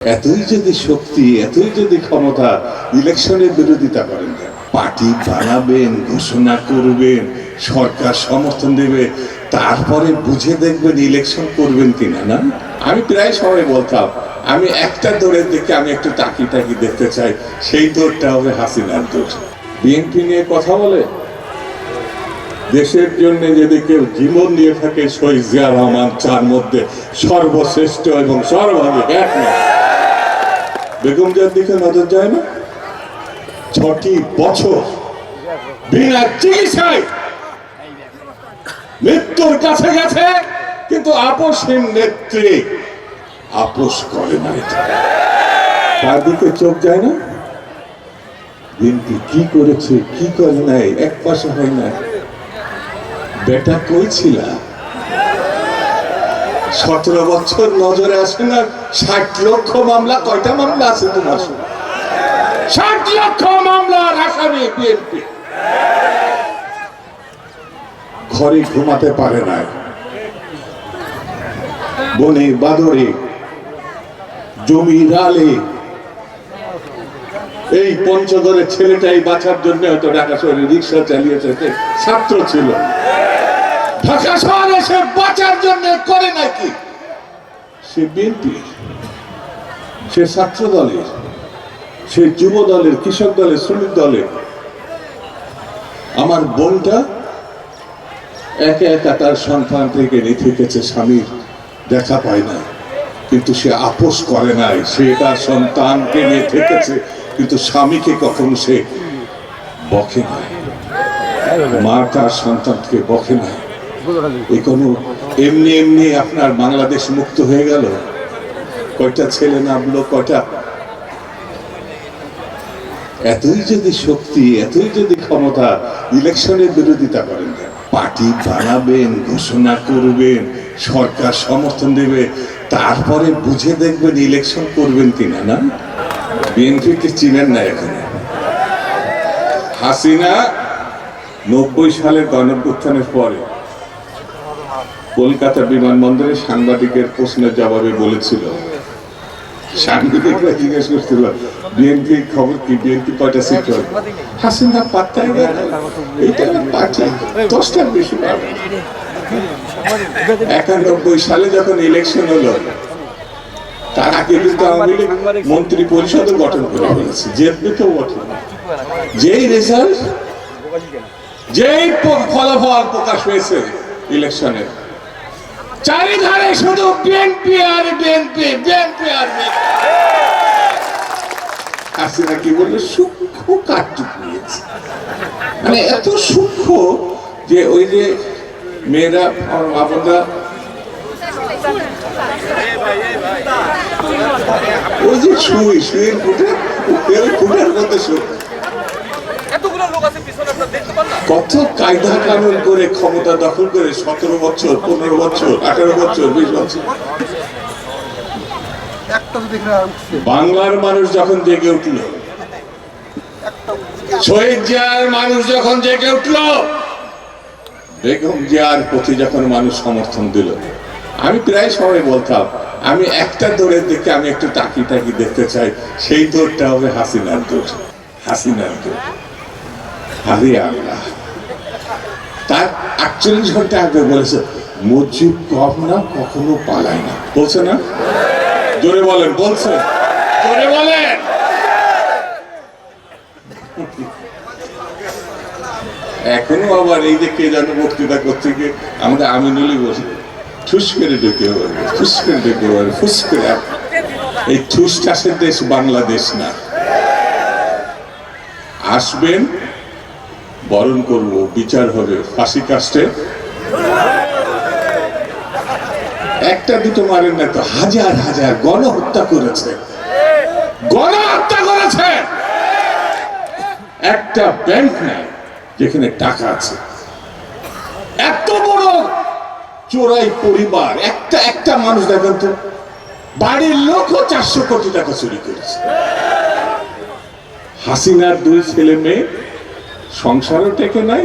এতই যদি শক্তি, এতই যদি ক্ষমতা, ইলেকশনের বিরোধিতা করেন কেন? পার্টি বানাবেন, ঘোষণা করবেন, সরকার সমর্থন দেবে, তারপরে বুঝে দেখবেন ইলেকশন করবেন কিনা। না, আমি প্রায় সময় বলতাম আমি একটা দৌড়ের দিকে আমি একটু তাকি দেখতে চাই, সেই দৌড়টা হবে হাসিনার দৌড়। বিএনপি নিয়ে কথা বলে, দেশের জন্য যদি কেউ জীবন দিয়ে থাকে শহীদ জিয়া রহমান চার মধ্যে সর্বশ্রেষ্ঠ এবং সর্বাধিক এক নয়। বেগম জিয়ার দিকে নজর যায় না? ৬টি বছর বিনা চিকিৎসায় মৃত্যুর কাছে গেছে, কিন্তু আপোষহীন নেত্রী আপোষ করে না। তার দিকে চোখ যায় না? বিএনপি কি করেছে, কি করে নাই, এক পাশে হয় না। বেটা কই ছিল? ১৭ বছর নজরে আসে না? ৬০ লক্ষ মামলা, কয়টা মামলা আছে তোমার? ৬০ লক্ষ মামলার আসামি বিএনপি। ঘরে ঘুমাতে পারে না, বনে বাদরে জমির আলে। এই পঞ্চগড়ের ছেলেটাই বাঁচার জন্য হয়তো ঢাকা শহরে রিক্সা চালিয়েছে, ছাত্র ছিল। ঢাকা শহরে সে বাঁচার জন্য করে নাকি? সে বিএনপি, সে ছাত্র দলের, সে যুব দলের, কৃষক দলের, শ্রমিক দলের। আমার বোনটা একা একা তার সন্তান থেকে থেকেছে, স্বামীর দেখা পায় না, কিন্তু সে আপোষ করে নাই। সে তার সন্তানকে নিয়ে থেকেছে, কিন্তু স্বামীকে কখনো সে বকে নাই। মা তার সন্তানকে বকে নাই। এই কোনো এমনি এমনি আপনার বাংলাদেশ মুক্ত হয়ে গেল? কয়টা ছেলে নামলো, কয়টা? এতই যদি শক্তি, এতই যদি ক্ষমতা, ইলেকশনের বিরোধিতা করেন কেন? পার্টি বানাবেন, ঘোষণা করবেন, সরকার সমর্থন দেবে, তারপরে বুঝে দেখবেন ইলেকশন করবেন কিনা। না, বিএনপিকে চিনেন না এখন। হাসিনা ৯০ সালের গণঅভ্যুত্থানের পরে কলকাতা বিমানবন্দরে সাংবাদিকের প্রশ্নের জবাবে বলেছিল, সাংবাদিকরা জিজ্ঞেস করছিল বিএনপি খবর কি, বিএনপি কয়টা সিট হবে? হাসিনা পাত্তাই দেয় না, এইটা পার্টি 10টার বেশি পাবে। ৯১ সালে যখন ইলেকশন হলো, তার আগে কিন্তু আওয়ামী লীগ মন্ত্রী পরিষদও গঠন করে ফেলেছে, জিতবে তো গঠন। যেই রেজাল্ট, যেই ফলাফল প্রকাশ হয়েছে ইলেকশনের, চারিধারে শুধু বিএনপি আর বিএনপি, বিএনপি আর বিএনপি। হাসিনা কি বললো? সূক্ষ্ম কাটটুক নিয়েছে, মানে এত সূক্ষ্ম যে ওই যে মেয়েরা আপনারা ওই যে শুয়ের ফুটের মধ্যে কত কায়দা কানুন করে ক্ষমতা দখল করে ১৭ বছর, ১৫ বছর, ১৮ বছর, ২০ বছর। বাংলার মানুষ যখন জেগে উঠল, শহীদ জিয়ার মানুষ যখন জেগে উঠল, বেগম জিয়ার প্রতি যখন মানুষ সমর্থন দিল, আমি প্রায় সময় বলতাম আমি একটা দৌড়ের দিকে আমি একটু তাকি দেখতে চাই, সেই দৌড়টা হবে হাসিনার দৌড়। হাসিনার দৌড়। আরে আল্লাহ, তার ৪৮ ঘন্টা আগে বলেছে মুজিব কম না, কখনো পালায় না, বলছে না? জোরে বলেন, বলছে, জোরে বলেন। এখনো আবার এই যে কে যেন বক্তৃতা করতে গিয়ে আমাদের আমিনুলই বলছে ঠুস করে ঢুকে পারবে, ফুস করে ঢুকে পারবে, ফুস করে। এই ঠুস চাষের দেশ বাংলাদেশ না। আসবেন, বরণ করব, বিচার হবে, ফাঁসি কাস্টে। একটা দুটো মারেন না তো, হাজার হাজার গণহত্যা করেছে, গণহত্যা করেছে। একটা ব্যাংক নাই যেখানে টাকা আছে। এত বড় চোরাই পরিবার, একটা মানুষ দেখেন তো, বাড়ির লোকও ৪০০ কোটি টাকা চুরি করেছে। হাসিনার ২ ছেলে মেয়ে সংসারও টেকে নাই,